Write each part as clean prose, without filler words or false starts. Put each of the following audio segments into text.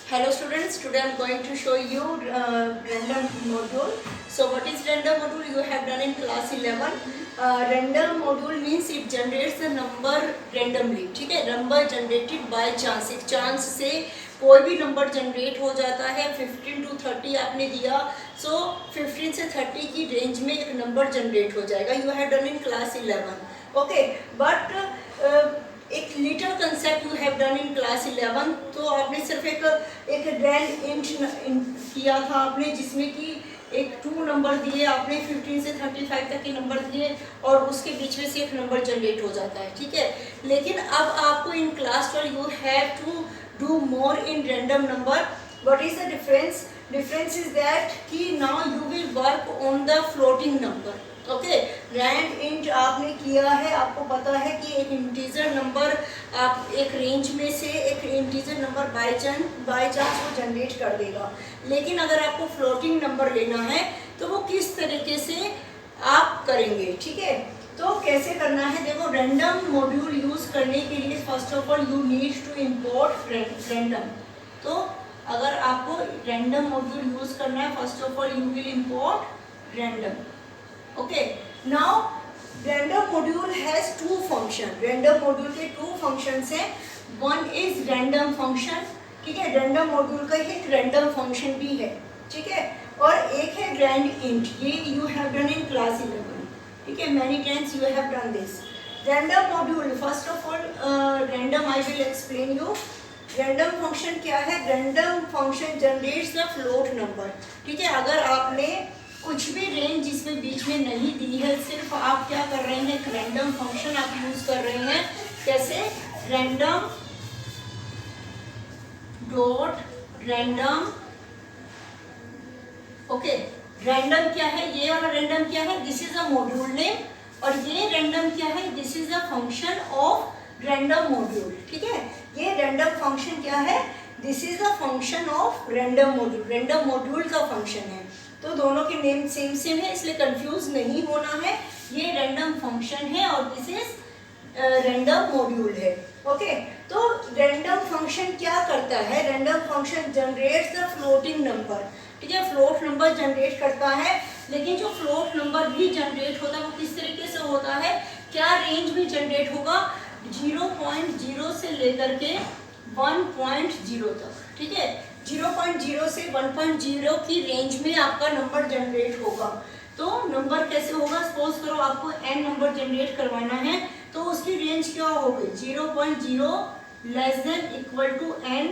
Hello students, today I am going to show you random module. So what is random module? You have done in class 11. Random module means it generates the number randomly. ठीक है, number generated by chance. एक chance से कोई भी number generate हो जाता है. 15 to 30 आपने दिया, so 15 से 30 की रेंज में एक नंबर जनरेट हो जाएगा. You have done in class 11. Okay, but एक little concept you have done in class 11. तो आपने सिर्फ एक रैंड इंट किया था आपने, जिसमें कि एक 2 नंबर दिए आपने, 15 से 35 तक के नंबर दिए और उसके बीच में से एक नंबर जनरेट हो जाता है. ठीक है, लेकिन अब आपको in class 12 you have to do more in random number. What is the difference? Difference is that कि now you will work on the floating number. Okay, rand int आपने किया है, आपको पता है कि एक इंटीजर नंबर आप एक रेंज में से एक इंटीजर नंबर बाय चांस वो जनरेट कर देगा. लेकिन अगर आपको फ्लोटिंग नंबर लेना है तो वो किस तरीके से आप करेंगे. ठीक है, तो कैसे करना है देखो. रैंडम मॉड्यूल यूज करने के लिए first of all you need to import random. तो अगर आपको रैंडम मॉड्यूल यूज करना है, first of all you will import random. Okay, now random module has 2 function. Random module के 2 functions हैं. One is random function. ठीक है, random module का एक random function भी है. ठीक है, और एक है rand int. ये you have done in class 11. ठीक है, many times you have done this. Random module, first of all random I will explain you. Random function क्या है? Random function generates the float number. ठीक है, अगर आपने कुछ भी रेंज जिसमें बीच में नहीं दी है, सिर्फ आप क्या कर रहे हैं, एक रैंडम फंक्शन आप यूज कर रहे हैं. कैसे? Random dot random. Okay, random क्या है? ये वाला रैंडम क्या है? This is a module name. और ये रैंडम क्या है? This is a function of random module. ठीक है, ये रैंडम फंक्शन क्या है? This is a function of random module. Random module का फंक्शन है. तो दोनों के नेम सेम है, इसलिए कंफ्यूज नहीं होना है. ये रैंडम फंक्शन है और दिस इज रैंडम मॉड्यूल है. ओके, तो रैंडम फंक्शन क्या करता है? Random function generates the floating number. ठीक है, फ्लोट नंबर जनरेट करता है. लेकिन जो फ्लोट नंबर भी जनरेट होता है वो किस तरीके से होता है? क्या रेंज में जनरेट होगा? 0.0 से लेकर के 1.0 तक. ठीक है, 0.0 से 1.0 की रेंज में आपका नंबर जनरेट होगा. तो नंबर कैसे होगा? सपोज करो आपको n नंबर जनरेट करवाना है, तो उसकी रेंज क्या होगी? 0.0 less than equal to n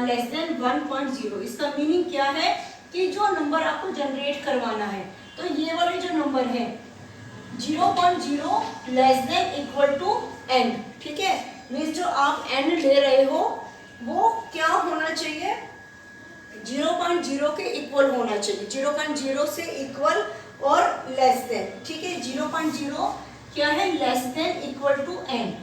less than 1.0. इसका मीनिंग क्या है कि जो नंबर आपको जनरेट करवाना है, तो ये वाले जो नंबर है 0.0 less than equal to n. ठीक है, मीन्स जो आप n ले रहे हो वो क्या होना चाहिए? 0.0 के इक्वल होना चाहिए. 0.0 से इक्वल और लेस देन. ठीक है, 0.0 क्या है? Less than equal to n.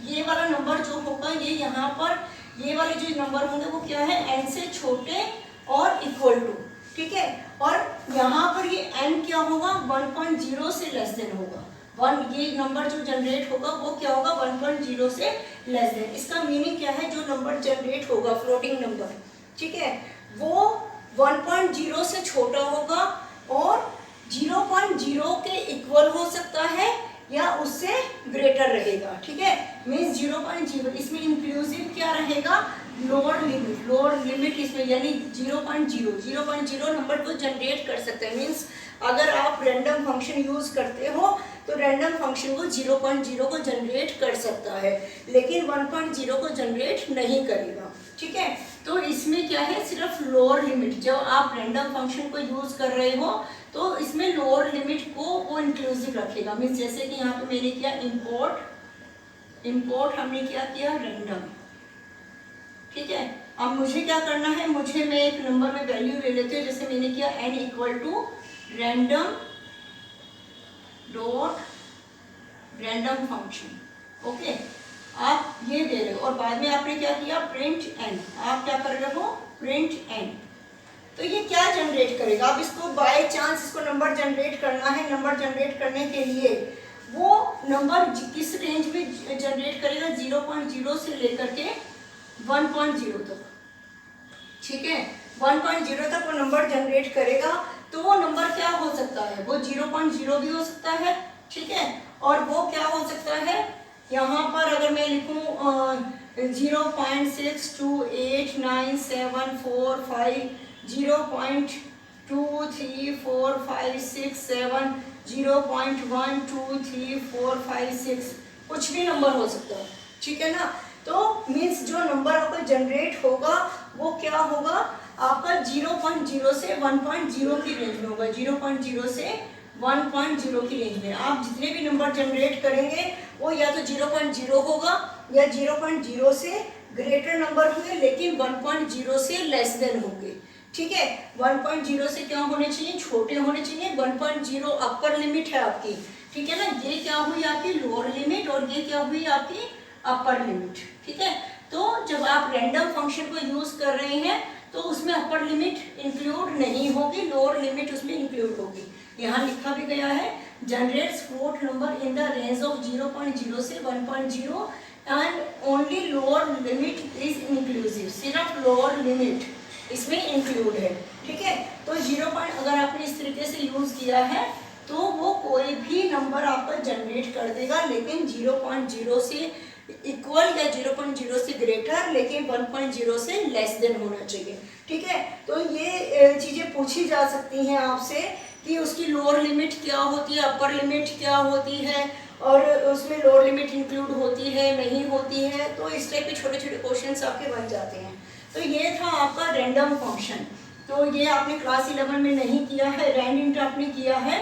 ये वाला नंबर जो होगा, ये यहाँ पर ये वाले जो नंबर होंगे वो क्या है? n से छोटे और इक्वल टू. ठीक है, और यहाँ पर ये n क्या होगा? 1.0 से लेस देन होगा. ये नंबर जो जनरेट होगा वो क्या होगा? 1.0 से लेस देन. इसका मीनिंग क्या है? जो नंबर जनरेट होगा फ्लोटिंग नंबर, ठीक है, वो 1.0 से छोटा होगा और 0.0 के इक्वल हो सकता है या उससे ग्रेटर रहेगा. ठीक है, मीन्स 0.0 इसमें इंक्लूसिव क्या रहेगा? Lower limit. लोअर लिमिट इसमें यानी 0.0 नंबर को जनरेट कर सकते हैं. मीन्स अगर आप रैंडम फंक्शन यूज करते हो तो रैंडम फंक्शन को 0.0 को जनरेट कर सकता है, लेकिन 1.0 को जनरेट नहीं करेगा. ठीक है, तो इसमें क्या है? सिर्फ लोअर लिमिट. जब आप रैंडम फंक्शन को यूज कर रहे हो तो इसमें लोअर लिमिट को वो इंक्लूसिव रखेगा. मीन्स जैसे कि यहाँ पे मैंने किया इंपोर्ट हमने क्या किया? रैंडम. ठीक है, अब मुझे क्या करना है? मैं एक नंबर में वैल्यू ले लेती हूँ. जैसे मैंने किया n equal to random dot random function. Okay, आप ये दे रहे हो और बाद में आपने क्या किया? Print n. आप क्या कर रहे हो? Print n. तो ये क्या जनरेट करेगा? अब इसको बाय चांस इसको नंबर जनरेट करना है. नंबर जनरेट करने के लिए वो नंबर किस रेंज में जनरेट करेगा? 0.0 से लेकर के 1.0 तक. ठीक है, 1.0 तक वो नंबर जनरेट करेगा, तो वो नंबर क्या हो सकता है, वो 0.0 भी हो सकता है, ठीक है, और वो क्या हो सकता है, यहाँ पर अगर मैं लिखूँ 0.628974 0.234567 0.123456 कुछ भी नंबर हो सकता है, ठीक है ना। तो मीन्स जो नंबर आपका जनरेट होगा वो क्या होगा, आपका 0.0 से 1.0 की रेंज में होगा, 0.0 से 1.0 की रेंज में। आप जितने भी नंबर जनरेट करेंगे वो या तो 0.0 होगा या 0.0 से ग्रेटर नंबर होंगे, लेकिन 1.0 से लेस देन होंगे, ठीक है। 1.0 से क्या होने चाहिए, छोटे होने चाहिए। 1.0 अपर लिमिट है आपकी, ठीक है ना, ये क्या हुई आपकी लोअर लिमिट और ये क्या हुई आपकी अपर लिमिट, ठीक है। तो जब आप रैंडम फंक्शन को यूज कर रहे हैं तो उसमें अपर लिमिट इंक्लूड नहीं होगी, लोअर लिमिट उसमें इंक्लूड होगी। यहाँ लिखा भी गया है generates float number in the range of 0.0 से 1.0 and only lower limit is inclusive, सिर्फ लोअर लिमिट इसमें इंक्लूड है, ठीक है। तो 0. अगर आपने इस तरीके से यूज किया है तो वो कोई भी नंबर आपका जनरेट कर देगा, लेकिन 0.0 से इक्वल या 0.0 से ग्रेटर, लेकिन 1.0 से लेस देन होना चाहिए, ठीक है। तो ये चीजें पूछी जा सकती हैं आपसे कि उसकी लोअर लिमिट क्या होती है, अपर लिमिट क्या होती है, और उसमें लोअर लिमिट इंक्लूड होती है नहीं होती है। तो इस टाइप के छोटे छोटे क्वेश्चंस आपके बन जाते हैं। तो ये था आपका रैंडम फंक्शन। तो ये आपने क्लास 11 में नहीं किया है, रैंड आपने किया है।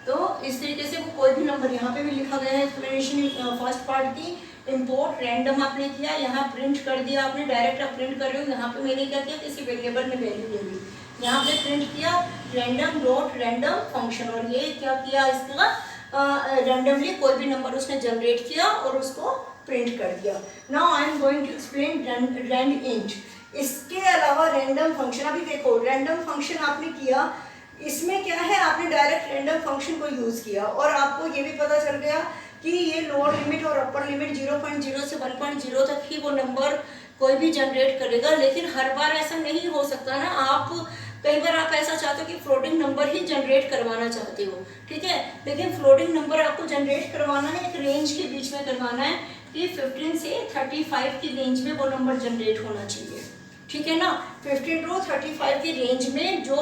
तो इस तरीके से वो कोई भी नंबर, यहाँ पे भी लिखा गया है एक्सप्लेनेशन फर्स्ट पार्ट की, इंपोर्ट रैंडम आपने किया, यहाँ प्रिंट कर दिया आपने, डायरेक्ट आप प्रिंट कर रहे हो। यहाँ पे मैंने क्या किया, किसी वेरिएबल में वैल्यू ले ली, यहाँ पे प्रिंट किया रैंडम डॉट रैंडम फंक्शन, और ये क्या किया, इसका रैंडमली कोई भी नंबर उसने जनरेट किया और उसको प्रिंट कर दिया। Now I am going to explain rand int. इसके अलावा रैंडम फंक्शन, अभी देखो रैंडम फंक्शन आपने किया, इसमें क्या है, आपने डायरेक्ट रैंडम फंक्शन को यूज किया और आपको ये भी पता चल गया कि ये लोअर लिमिट और अपर लिमिट 0.0 से 1.0 तक ही वो नंबर कोई भी जनरेट करेगा। लेकिन हर बार ऐसा नहीं हो सकता ना, आप कई बार आप ऐसा चाहते हो कि फ्लोटिंग नंबर ही जनरेट करवाना चाहते हो, ठीक है, लेकिन फ्लोटिंग नंबर आपको जनरेट करवाना है एक रेंज के बीच में करवाना है कि 15 से 35 की रेंज में वो नंबर जनरेट होना चाहिए, ठीक है ना। 15 to 35 की रेंज में जो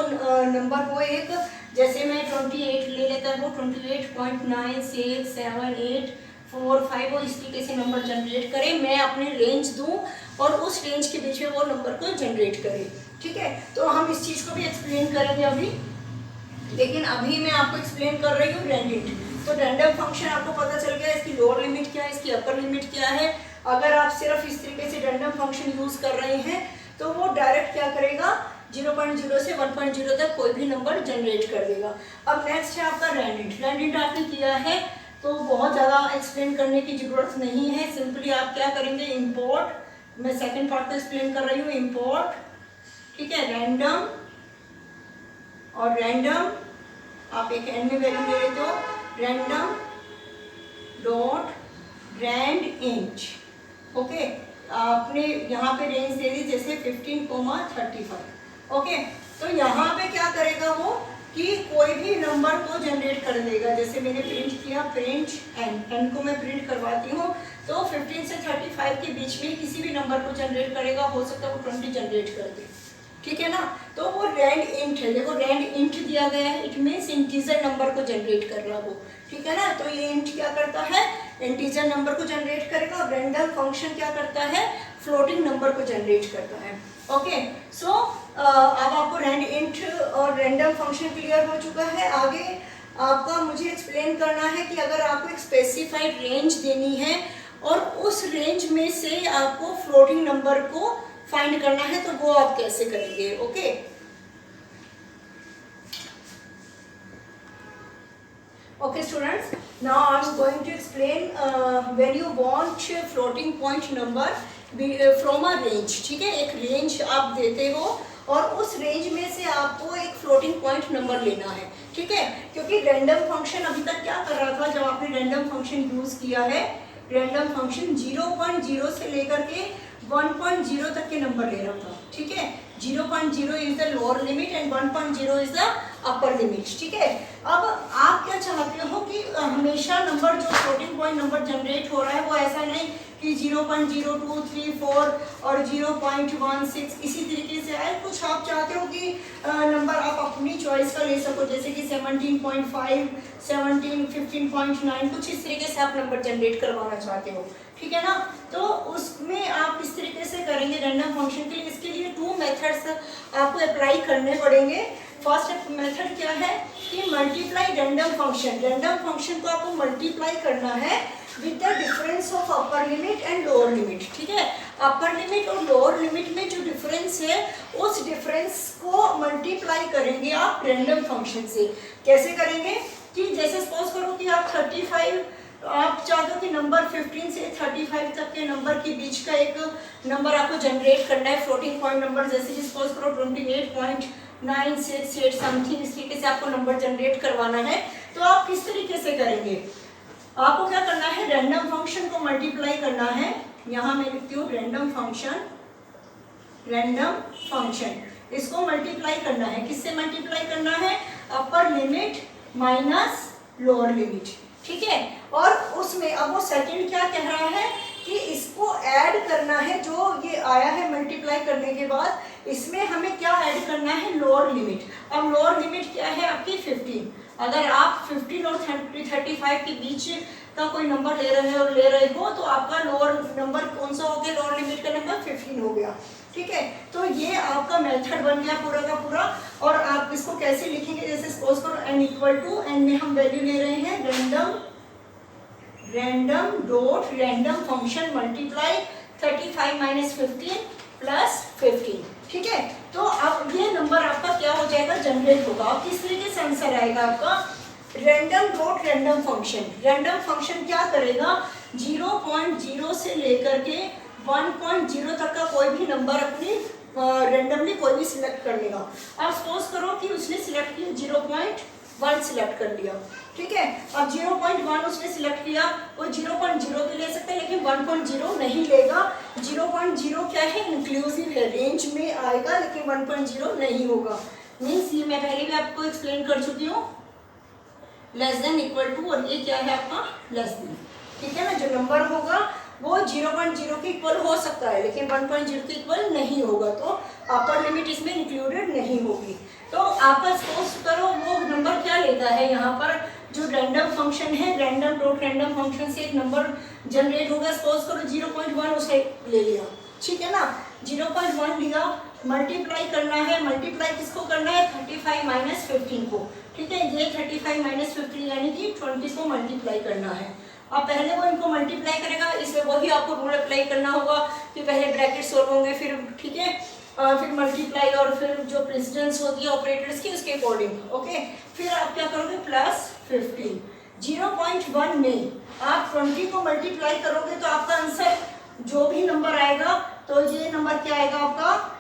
नंबर हो, एक जैसे मैं 28 ले लेता हूँ, 28.967845 वो इस तरीके से नंबर जनरेट करे, मैं अपनी रेंज दूं और उस रेंज के बीच में वो नंबर को जनरेट करे, ठीक है। तो हम इस चीज़ को भी एक्सप्लेन करेंगे अभी, लेकिन अभी मैं आपको एक्सप्लेन कर रही हूँ रैंड इंट। तो रैंडम फंक्शन आपको पता चल गया, इसकी लोअर लिमिट क्या है, इसकी अपर लिमिट क्या है। अगर आप सिर्फ इस तरीके से रैंडम फंक्शन यूज कर रहे हैं तो वो डायरेक्ट क्या करेगा, 0.0 से 1.0 तक कोई भी नंबर जनरेट कर देगा। अब नेक्स्ट है आपका रैंड इंट। रैंड इंट आपने किया है तो बहुत ज़्यादा एक्सप्लेन करने की जरूरत नहीं है, सिंपली आप क्या करेंगे, इंपोर्ट, मैं सेकंड पार्ट को एक्सप्लेन कर रही हूँ, इंपोर्ट, ठीक है, रैंडम, और रैंडम आप एक एन में वैल्यू ले लेते हो, random dot rand int, okay. आपने यहाँ पे रेंज दे दी जैसे 15,35, ओके। तो यहाँ पे क्या करेगा वो कि कोई भी नंबर को जनरेट कर देगा, जैसे मैंने प्रिंट किया, प्रिंट एन को मैं प्रिंट करवाती हूँ, तो 15 से 35 के बीच में किसी भी नंबर को जनरेट करेगा, हो सकता है वो 20 जनरेट कर दे, ठीक है ना। तो वो रैंड इंट है, देखो रैंड इंट दिया गया है, इट मीन्स इंटीजर नंबर को जनरेट कर रहा वो, ठीक है ना। तो ये इंट क्या करता है, इंटीजर नंबर को जनरेट करेगा, और रैंडम फंक्शन क्या करता है, फ्लोटिंग नंबर को जनरेट करता है, ओके। सो अब आपको रैंड इंट और रैंडम फंक्शन क्लियर हो चुका है। आगे आपका मुझे एक्सप्लेन करना है कि अगर आपको एक स्पेसिफाइड रेंज देनी है और उस रेंज में से आपको फ्लोटिंग नंबर को फाइंड करना है, तो वो आप कैसे करेंगे, okay. Okay students, now I am going to explain when you want floating point number from a range, ठीक है। एक रेंज आप देते हो और उस रेंज में से आपको एक फ्लोटिंग पॉइंट नंबर लेना है, ठीक है। क्योंकि रैंडम फंक्शन अभी तक क्या कर रहा था, जब आपने रैंडम फंक्शन यूज किया है, रैंडम फंक्शन 0.0 से लेकर के 1.0 तक के नंबर ले रहा था, ठीक है। 0.0 is the lower limit and 1.0 is the upper limit, ठीक है। अब आप क्या चाहते हो कि हमेशा नंबर जो फ्लोटिंग पॉइंट नंबर जनरेट हो रहा है वो ऐसा नहीं कि 0.0234 और 0.16 इसी तरीके से आए। कुछ आप चाहते हो कि नंबर आप अपनी चॉइस का ले सको, जैसे कि 17.5, 17, 15.9, कुछ इस तरीके से आप नंबर जनरेट करवाना चाहते हो, ठीक है ना। तो उसमें आप इस तरीके से करेंगे रैंडम फंक्शन के लिए। इसके लिए 2 मेथड्स आपको अप्लाई करने पड़ेंगे। फर्स्ट मेथड क्या है कि multiply random function. Random function को आपको मल्टीप्लाई करना है with the difference of upper limit and lower limit, ठीक है। अपर लिमिट और लोअर लिमिट में जो डिफरेंस है उस डिफरेंस को मल्टीप्लाई करेंगे आप रैंडम फंक्शन से। कैसे करेंगे कि जैसे सपोज करो कि आप 35, आप चाहते हो कि नंबर 15 से 35 तक के नंबर के बीच का एक नंबर आपको जनरेट करना है, फ्लोटिंग पॉइंट नंबर, जैसे कि सपोज करो 28.968 समथिंग, इस तरीके से आपको नंबर जनरेट करवाना है। तो आप किस तरीके से करेंगे, आपको क्या करना है, रैंडम फंक्शन को मल्टीप्लाई करना है। यहाँ मैं लिखती हूँ रैंडम फंक्शन, रैंडम फंक्शन इसको मल्टीप्लाई करना है। किससे मल्टीप्लाई करना है, upper limit minus lower limit, ठीक है। और उसमें अब वो सेकंड क्या कह रहा है कि इसको ऐड करना है, जो ये आया है मल्टीप्लाई करने के बाद इसमें हमें क्या ऐड करना है, लोअर लिमिट। अब लोअर लिमिट क्या है आपकी 15। अगर आप 15 और 35 के बीच का कोई नंबर ले रहे हो तो आपका लोअर नंबर कौन सा हो गया, लोअर लिमिट का नंबर 15 हो गया, ठीक है। तो ये आपका मेथड बन गया पूरा का पूरा। और आप इसको कैसे लिखेंगे, जैसे सपोज करो n इक्वल टू, n में हम वैल्यू ले रहे हैं random dot random function multiply 35 minus 15 plus 15, ठीक है। तो अब ये नंबर आपका क्या हो जाएगा, जनरेट होगा। अब किस तरीके से आंसर आएगा आपका, random dot random function. Random function क्या करेगा, 0.0 से लेकर के 1.0 तक का कोई भी नंबर अपनी रैंडमली कोई भी सिलेक्ट कर लेगा। अब सपोज करो कि उसने सिलेक्ट किया 0.1 सिलेक्ट कर लिया, ठीक है। अब 0.1 उसने सिलेक्ट किया, वो 0.0 भी ले सकता है लेकिन 1.0 नहीं लेगा। 0.0 क्या है, इंक्लूसिव है, रेंज में आएगा लेकिन 1.0 नहीं होगा। मीन्स ये मैं पहले भी आपको एक्सप्लेन कर चुकी हूँ, लेस देन इक्वल टू, और ये क्या है आपका लेस देन, ठीक है ना। जो नंबर होगा वो 0.0 के इक्वल हो सकता है लेकिन 1.0 के इक्वल नहीं होगा, तो अपर लिमिट इसमें इंक्लूडेड नहीं होगी। तो आप सपोज करो वो नंबर क्या लेता है, यहाँ पर जो रैंडम फंक्शन है, रैंडम डॉट रैंडम फंक्शन से एक नंबर जनरेट होगा। सपोज करो 0.1 उसे ले लिया, ठीक है ना। 0.1 लिया, मल्टीप्लाई करना है। मल्टीप्लाई किसको करना है, 35 माइनस 15 को, ठीक है। ये 35 माइनस 15 यानी कि 20 को मल्टीप्लाई करना है। अब पहले वो इनको मल्टीप्लाई करेगा, इसमें वही आपको रूल अप्लाई करना होगा कि पहले ब्रैकेट सोल्व होंगे, फिर ठीक है, फिर मल्टीप्लाई और फिर जो प्रेसिडेंस होती है ऑपरेटर्स की उसके अकॉर्डिंग, ओके। फिर आप क्या करोगे, प्लस 15। 0.1 में आप 20 को मल्टीप्लाई करोगे तो आपका आंसर जो भी नंबर आएगा, तो ये नंबर क्या आएगा आपका,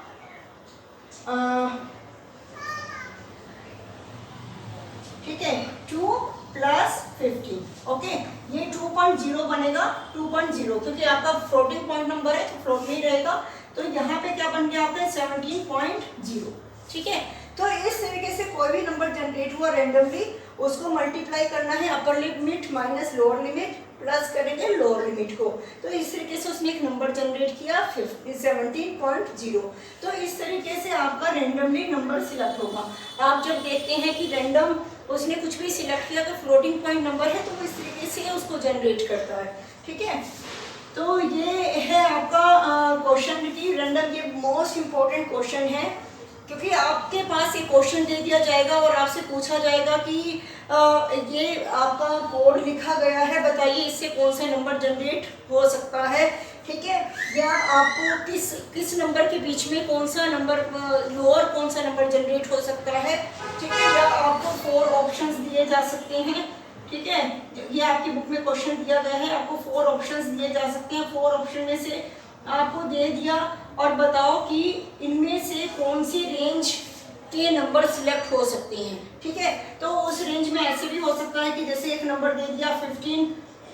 ठीक है, 2 प्लस 15, ओके। ये 2.0 बनेगा, 2.0 क्योंकि आपका फ्लोटिंग पॉइंट नंबर है तो फ्लोट में ही रहेगा। तो यहाँ पे क्या बन गया आपका 17.0, ठीक है। तो इस तरीके से कोई भी नंबर जनरेट हुआ रैंडमली, उसको मल्टीप्लाई करना है, upper limit minus lower limit plus करेंगे लोअर लिमिट को। तो इस तरीके से उसने एक नंबर जनरेट किया 17.0। तो इस तरीके से आपका रैंडमली नंबर सिलेक्ट होगा। आप जब देखते हैं कि रैंडम उसने कुछ भी सिलेक्ट किया तो फ्लोटिंग पॉइंट नंबर है तो वो इस तरीके से उसको जनरेट करता है, ठीक है। तो ये है आपका क्वेश्चन की रैंडम, ये मोस्ट इम्पोर्टेंट क्वेश्चन है क्योंकि आपके पास एक क्वेश्चन दे दिया जाएगा और आपसे पूछा जाएगा कि ये आपका कोड लिखा गया है, बताइए इससे कौन सा नंबर जनरेट हो सकता है, ठीक है। या आपको किस नंबर के बीच में कौन सा नंबर लोअर कौन सा नंबर जनरेट हो सकता है, ठीक है। या आपको 4 ऑप्शंस दिए जा सकते हैं, ठीक है। ये आपकी बुक में क्वेश्चन दिया गया है, आपको 4 ऑप्शंस दिए जा सकते हैं। 4 ऑप्शन में से आपको दे दिया और बताओ कि इनमें से कौन सी रेंज के नंबर सिलेक्ट हो सकते हैं, ठीक है। तो उस रेंज में ऐसे भी हो सकता है कि जैसे एक नंबर दे दिया 15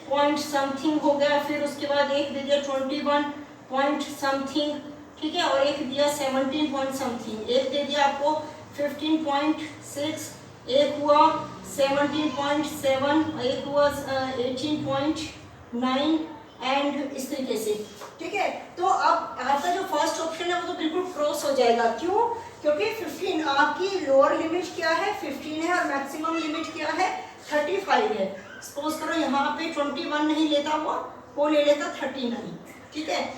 पॉइंट समथिंग हो गया, फिर उसके बाद एक दे दिया 21 पॉइंट समथिंग, ठीक है, और एक दिया 17 पॉइंट समथिंग, एक दे दिया आपको 15.6, एक हुआ 17.7, एक हुआ 18.9 एंड इस तरीके से, ठीक है। तो अब आपका जो फर्स्ट ऑप्शन है वो तो बिल्कुल क्रॉस हो जाएगा, क्यों? क्योंकि 15 आपकी लोअर लिमिट क्या है 15 है और मैक्सिमम लिमिट क्या है 35 है। सपोज करो यहाँ पे 21 नहीं लेता हुआ, वो ले लेता 39, ठीक है।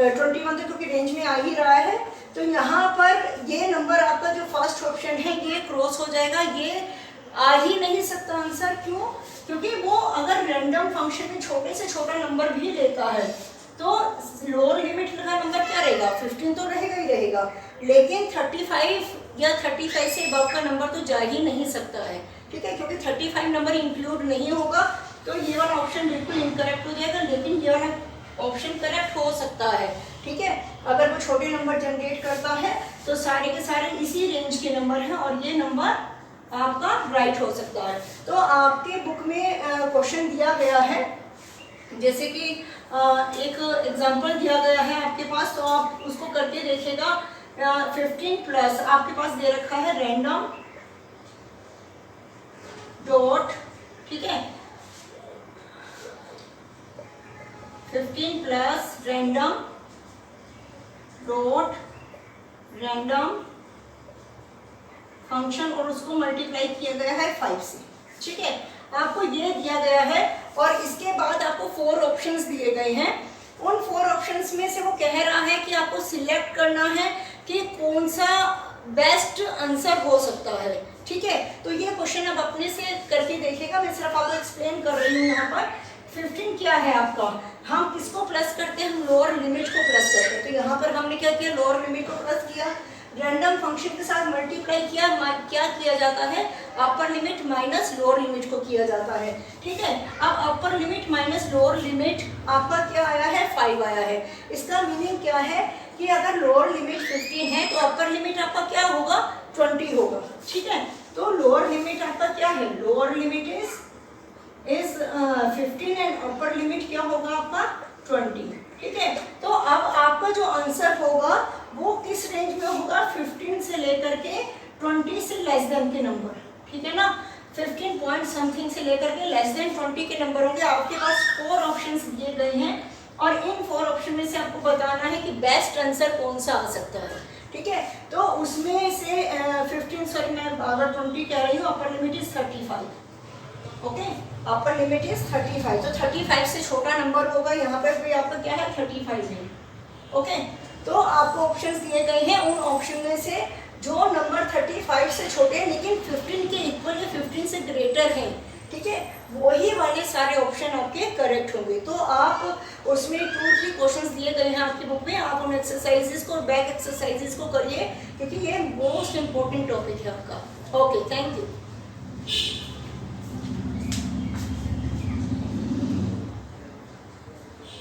21 तो क्योंकि रेंज में आ ही रहा है, तो यहाँ पर ये नंबर आपका जो फर्स्ट ऑप्शन है ये क्रॉस हो जाएगा, ये आ ही नहीं सकता आंसर। क्यों? क्योंकि वो अगर रैंडम फंक्शन में छोटे से छोटा नंबर भी लेता है तो लोअर लिमिट का नंबर क्या रहेगा 15 तो रहेगा ही रहेगा, लेकिन 35 या 35 से अबव का नंबर तो जा ही नहीं सकता है, ठीक है, क्योंकि 35 नंबर इंक्लूड नहीं होगा। तो ये वाला ऑप्शन बिल्कुल इनकरेक्ट हो जाएगा, लेकिन ये वाला ऑप्शन करेक्ट हो सकता है, ठीक है। अगर वो छोटे नंबर जनरेट करता है तो सारे के सारे इसी रेंज के नंबर हैं और ये नंबर आपका राइट हो सकता है। तो आपके बुक में क्वेश्चन दिया गया है, जैसे कि एक एग्जांपल दिया गया है आपके पास, तो आप उसको करके देखिएगा। 15 प्लस आपके पास दे रखा है रैंडम डॉट, ठीक है, 15 plus random dot random function और उसको मल्टीप्लाई किया गया है 5 से, ठीक है। आपको ये दिया गया है और इसके बाद आपको 4 ऑप्शंस दिए गए हैं। उन 4 ऑप्शंस में से वो कह रहा है कि आपको सिलेक्ट करना है कि कौन सा बेस्ट आंसर हो सकता है, ठीक है। तो ये क्वेश्चन आप अपने से करके देखिएगा, मैं सिर्फ आपको एक्सप्लेन कर रही हूँ। यहाँ पर 15 क्या है आपका, हम किसको प्लस करते हैं, हम लोअर लिमिट को प्लस करते हैं। तो यहाँ पर हमने क्या किया, लोअर लिमिट को प्लस किया, रैंडम फंक्शन के साथ मल्टीप्लाई किया, क्या किया जाता है, upper limit minus lower limit को किया जाता है, ठीक है। अब upper limit minus lower limit आपका क्या आया है 5 आया है। इसका मीनिंग क्या है कि अगर लोअर लिमिट 15 है तो अपर लिमिट आपका क्या होगा 20 होगा, ठीक है। तो लोअर लिमिट आपका क्या है, lower limit is 15 and upper limit क्या होगा आपका 20, ठीक है। तो अब आपका जो आंसर होगा वो किस रेंज में होगा, 15 से लेकर के 20 से लेस देन के नंबर, ठीक है ना। 15 पॉइंट समथिंग से लेकर के लेस देन 20 के नंबर होंगे। आपके पास 4 ऑप्शंस दिए गए हैं और इन 4 ऑप्शन में से आपको बताना है कि बेस्ट आंसर कौन सा आ सकता है, ठीक है। तो उसमें से 15 सॉरी मैं अगर 20 कह रही हूँ, upper limit is 35, okay, upper limit is 35। तो 35 से छोटा नंबर होगा, यहाँ पर भी आपका क्या है 35 है, ओके। तो आपको ऑप्शंस दिए गए हैं, उन ऑप्शन में से जो नंबर 35 से छोटे हैं लेकिन 15 के इक्वल या 15 से ग्रेटर हैं, ठीक है, वही वाले सारे ऑप्शन आपके करेक्ट होंगे। तो आप उसमें 2-3 क्वेश्चंस दिए गए हैं आपकी बुक में, आप उन एक्सरसाइजेस को, बैक एक्सरसाइजेस को करिए, क्योंकि ये मोस्ट इंपॉर्टेंट टॉपिक है आपका। Okay, thank you.